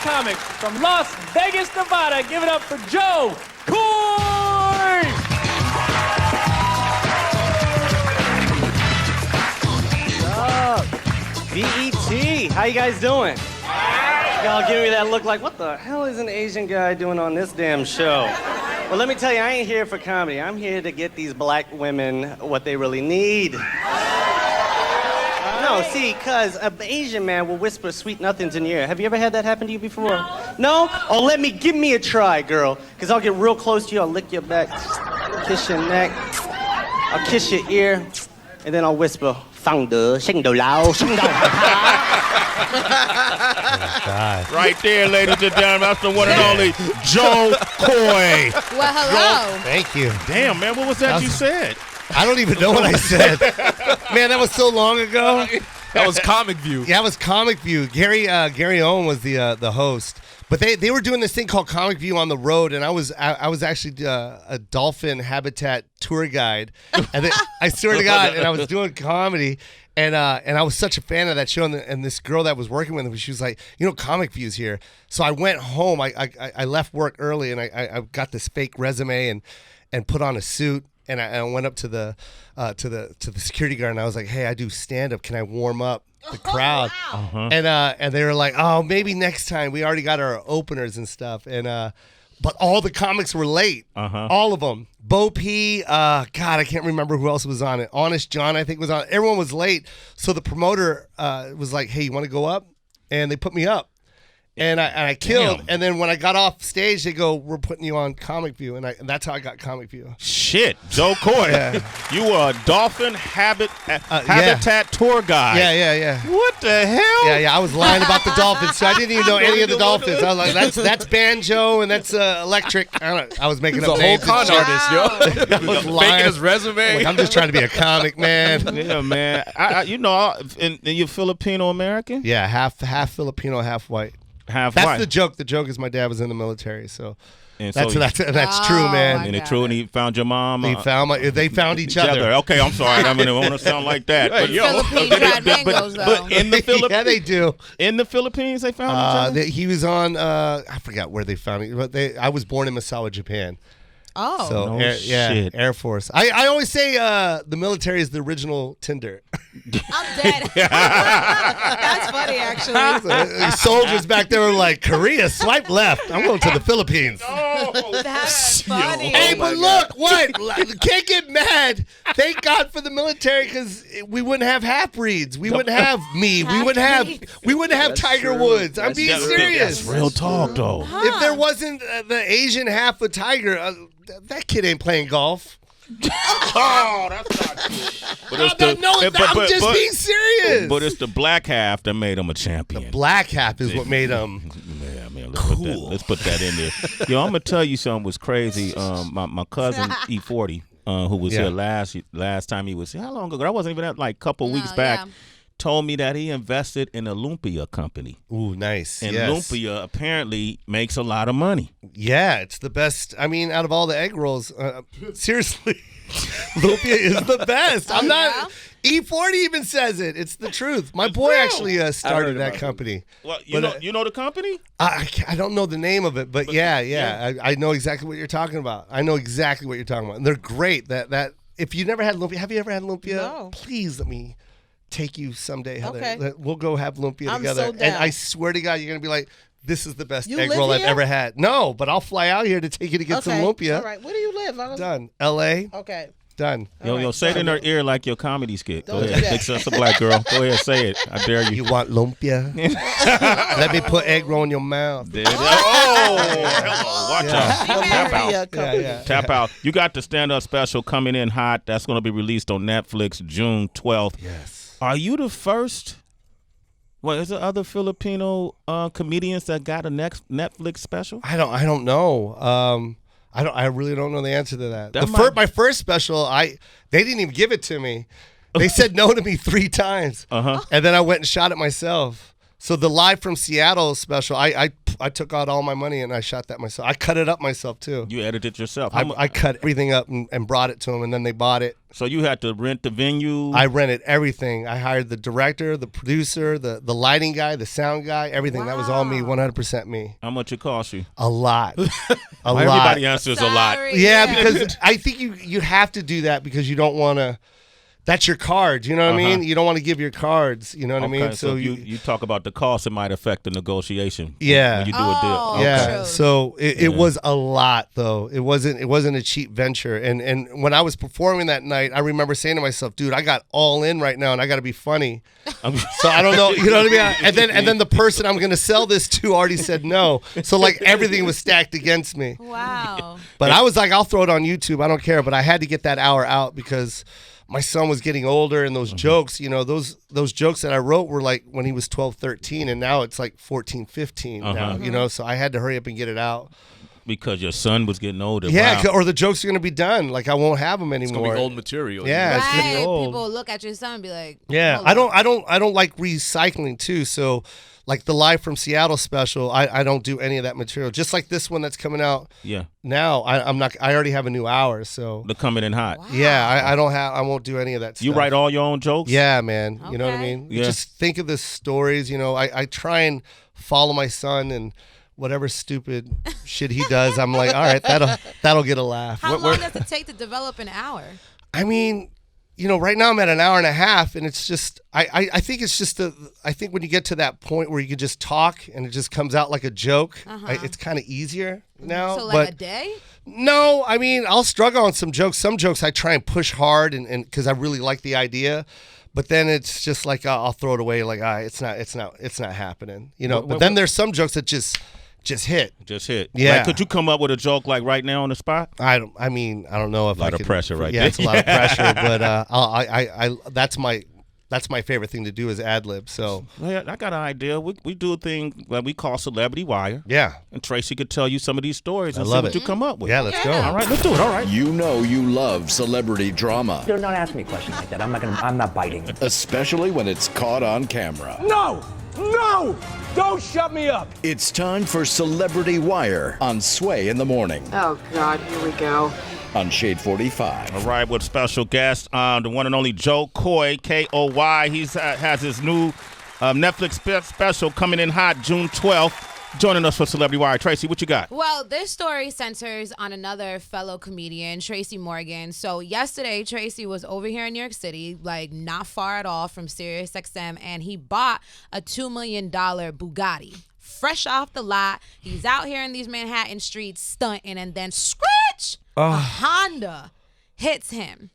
comic from Las Vegas, Nevada. Give it up for Jo Koy! BET, how you guys doing? Y'all giving me that look like, what the hell is an Asian guy doing on this damn show? Well, let me tell you, I ain't here for comedy. I'm here to get these black women what they really need. No, see, because an Asian man will whisper sweet nothings in your ear. Have you ever had that happen to you before? No? Oh, give me a try, girl. Because I'll get real close to you, I'll lick your back, kiss your neck, I'll kiss your ear, and then I'll whisper, Right there, ladies and gentlemen, that's the one and only Jo Koy. Well, hello. Thank you. Damn, man, what was that you said? I don't even know what I said. Man, that was so long ago. That was Comic View. Yeah, it was Comic View. Gary Owen was the host. But they were doing this thing called Comic View on the road, and I was actually a dolphin habitat tour guide. And then, I swear to God, and I was doing comedy, and I was such a fan of that show. And this girl that was working with me, she was like, Comic View's here. So I went home. I left work early, and I got this fake resume and put on a suit. And I went up to the security guard, and I was like, "Hey, I do stand up. Can I warm up the crowd?" Oh, wow. And they were like, "Oh, maybe next time. We already got our openers and stuff." And but all the comics were late, all of them. Bo P, God, I can't remember who else was on it. Honest John, I think, was on it. Everyone was late, so the promoter was like, "Hey, you want to go up?" And they put me up. And I killed. Damn. And then when I got off stage, they go, "We're putting you on Comic View," and that's how I got Comic View. Shit, Jo Koy, you were a dolphin habitat tour guide. Yeah. What the hell? Yeah. I was lying about the dolphins, so I didn't even know any of the dolphins. I was like, that's banjo and that's electric. I was making up names. He's a whole con artist, yo. I was lying. Faking his resume. Like, I'm just trying to be a comic, man. Yeah, man. And you're Filipino American? Yeah, half Filipino, half white. Half That's white. the joke. The joke is my dad was in the military, so and that's true, man. And it's true, and he found your mom. They found each other. Okay, I'm sorry. I don't want to sound like that. But but in the Philippines, yeah, they do. In the Philippines, they found each other. He was on. I forgot where they found it, but I was born in Misawa, Japan. Oh, so shit. Air Force. I always say the military is the original Tinder. I'm dead. That's funny, actually. Soldiers back there were like, Korea, swipe left. I'm going to the Philippines. That's funny. Hey, but look, what? Can't get mad. Thank God for the military, because we wouldn't have half-breeds. We wouldn't have me. We wouldn't have Tiger Woods. I'm being serious. That's real talk, though. If there wasn't the Asian half of Tiger, that kid ain't playing golf. Oh, that's not true. I'm just being serious. But it's the black half that made him a champion. The black half is what made him let's put that in there. Yo, I'm gonna tell you something was crazy. My cousin E40, who was here last time he was here. How long ago? I wasn't even at like a couple weeks back. Told me that he invested in a lumpia company. Ooh, nice. And lumpia apparently makes a lot of money. Yeah, it's the best. I mean, out of all the egg rolls, seriously, lumpia is the best. I'm not. E40 even says it. It's the truth. My boy actually started that company. Well, you know the company? I don't know the name of it, but I know exactly what you're talking about. I know exactly what you're talking about. And they're great. That if you never had lumpia, have you ever had lumpia? No. Please let me take you someday, Heather. Okay. We'll go have lumpia together. So down. And I swear to God, you're going to be like, this is the best You egg live roll here? I've ever had. No, but I'll fly out here to take you to get some lumpia. All right. Where do you live? Done. L.A. Okay. Done. Yo, say it in her ear like your comedy skit. Don't Go do ahead. that. That's a black girl. Go ahead, say it. I dare you. You want lumpia? Let me put egg roll in your mouth. Hello. Watch out. Tap out. Tap out. You got the stand-up special coming in hot. That's going to be released on Netflix June 12th. Yes. Are you the first? Well, is there other Filipino comedians that got a next Netflix special? I don't know. I really don't know the answer to that. My first special, they didn't even give it to me. They said no to me 3 times. And then I went and shot it myself. So the Live from Seattle special, I took out all my money and I shot that myself. I cut it up myself too. You edited yourself. I cut everything up and brought it to them, and then they bought it. So you had to rent the venue? I rented everything. I hired the director, the producer, the lighting guy, the sound guy, everything. That was all me, 100% me. How much it cost you? A lot. A lot. Everybody answers a lot. Yeah, because I think you have to do that because you don't want to. That's your cards, you know what I mean? You don't want to give your cards, you know what I mean? So you talk about the cost, it might affect the negotiation. Yeah. When you do a deal. Yeah. True. So it was a lot though. It wasn't a cheap venture. And when I was performing that night, I remember saying to myself, dude, I got all in right now and I got to be funny. So I don't know, you know what I mean? And then the person I'm going to sell this to already said no. So like everything was stacked against me. Wow. But I was like, I'll throw it on YouTube. I don't care. But I had to get that hour out because my son was getting older, and those jokes, you know, those jokes that I wrote were like when he was 12, 13, and now it's like 14, 15 now, you know, so I had to hurry up and get it out. Because your son was getting older. Yeah, wow. or the jokes are going to be done. Like I won't have them anymore. It's gonna be old material. Yeah, it's Right. going to be old. People look at your son and be like, Yeah, hold I on. don't like recycling too. So like the Live from Seattle special, I don't do any of that material. Just like this one that's coming out now, I'm not. I already have a new hour, so The Coming in Hot. Wow. yeah, I won't do any of that stuff. You write all your own jokes? Yeah, man. You know what I Okay. mean? Yeah. Just think of the stories. You know, I try and follow my son and whatever stupid shit he does. I'm like, all right, that'll get a laugh. How long does it take to develop an hour? I mean, you know, right now I'm at an hour and a half, and it's just, I think it's just I think when you get to that point where you can just talk and it just comes out like a joke, it's kind of easier now. So like but a day? no, I mean, I'll struggle on some jokes. Some jokes I try and push hard, and because I really like the idea. But then it's just like I'll throw it away. Like, it's not happening. You know. But then there's some jokes that just hit. Just hit. Yeah. Like, could you come up with a joke like right now on the spot? I don't know if A lot I of could, pressure right yeah, there. it's a lot of pressure. But I that's my favorite thing to do is ad lib. So Well, I got an idea. We do a thing that we call Celebrity Wire. yeah, And Tracy could tell you some of these stories and I see love what it. you come up with. yeah, let's go. All right, let's do it. All right. You know you love celebrity drama, Don't ask me questions like that. I'm not biting. especially when it's caught on camera. No! No! Don't shut me up! It's time for Celebrity Wire on Sway in the Morning Oh, God, here we go. on Shade 45. All right, with special guest, the one and only Jo Koy, K-O-Y. He has his new Netflix special coming in hot June 12th. Joining us for Celebrity Wire. Tracy, what you got? Well, this story centers on another fellow comedian, Tracy Morgan. So yesterday, Tracy was over here in New York City, like not far at all from SiriusXM, and he bought a $2 million Bugatti. Fresh off the lot. He's out here in these Manhattan streets stunting, and then scratch! A Honda hits him.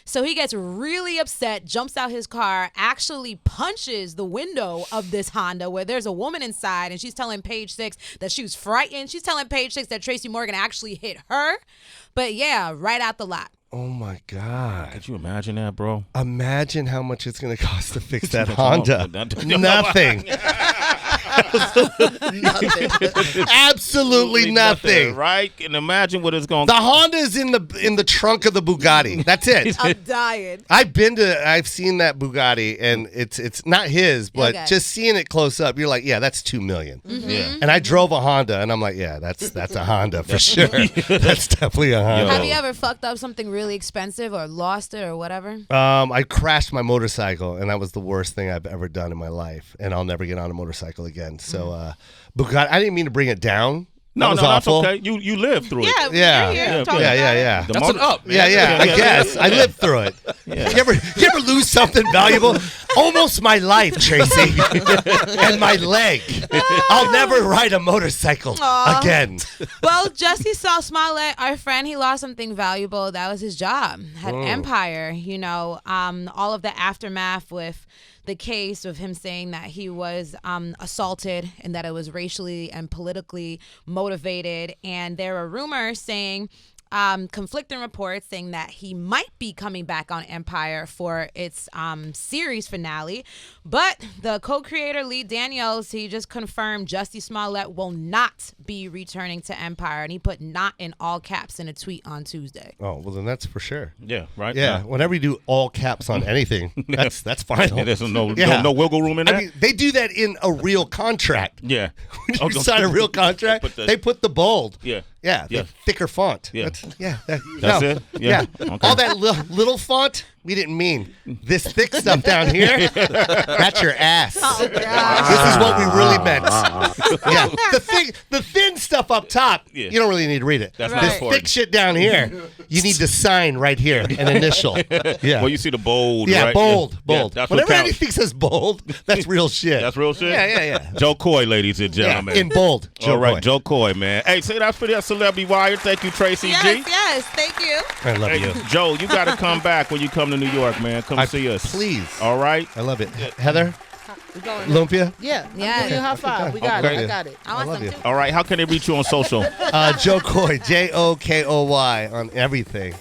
So he gets really upset, jumps out his car, actually punches the window of this Honda where there's a woman inside, and she's telling Page Six that she was frightened. She's telling Page Six that Tracy Morgan actually hit her. But yeah, right out the lot. Oh my God! Could you imagine that, bro? Imagine how much it's going to cost to fix that Honda. Nothing. Nothing. Absolutely nothing. Right? And imagine what it's going to The Honda is in the trunk of the Bugatti. That's it. I'm dying. I've seen that Bugatti, and it's not his, but Okay. just seeing it close up, you're like, yeah, that's $2 million. Yeah. And I drove a Honda, and I'm like, yeah, that's a Honda for sure. That's definitely a Honda. Have you ever fucked up something really expensive or lost it or whatever? I crashed my motorcycle, and that was the worst thing I've ever done in my life, and I'll never get on a motorcycle again. So, Bugatti, I didn't mean to bring it down. That was that's awful. okay. You lived through it. Yeah, Yeah. we're here Yeah, talking Yeah, about yeah, it. yeah. The That's motor- an up, man. Yeah, I guess. I lived through it. You ever lose something valuable? Almost my life, Tracy. And my leg. I'll never ride a motorcycle again. Well, Jesse saw Smollett, our friend, he lost something valuable. That was his job. Had Empire, you know, all of the aftermath with the case of him saying that he was assaulted and that it was racially and politically motivated. And there are rumors saying conflicting reports saying that he might be coming back on Empire for its series finale. But the co-creator Lee Daniels, he just confirmed Jussie Smollett will not be returning to Empire, and he put "not" in all caps in a tweet on Tuesday. Oh, well then that's for sure. Yeah, right. Yeah, whenever you do all caps on anything, that's final. Yeah, there's no wiggle room in that. I mean, they do that in a real contract. Yeah. When you sign a real contract, they put the bold. Yeah. Yeah, the thicker font. Yeah. That's it? Yeah. Okay. All that little font, we didn't mean. This thick stuff down here, that's your ass. Oh, This is what we really meant. Yeah. The thin stuff up top, Yeah. you don't really need to read it. That's This not thick important. shit down here, you need to sign right here, an initial. Yeah. Well, you see the bold, Yeah, right? bold. Yeah, that's Whenever what counts. anything says bold, that's real shit. That's real shit? Yeah. Jo Koy, ladies and Yeah, gentlemen. in bold. All right, Koy. Jo Koy, man. Hey, say that's for that Celebrity Wire. Thank you, Tracy G. Yes, thank you. I love Hey, you. Joe, you got to come back when you come to New York, man. Come see us. Please. All right? I love it. Heather? We going Lumpia? Yeah. Yeah. Give you a high five. We got Okay. it. I got it. I want love some you. too. All right. How can they reach you on social? Jo Koy, Jokoy on everything.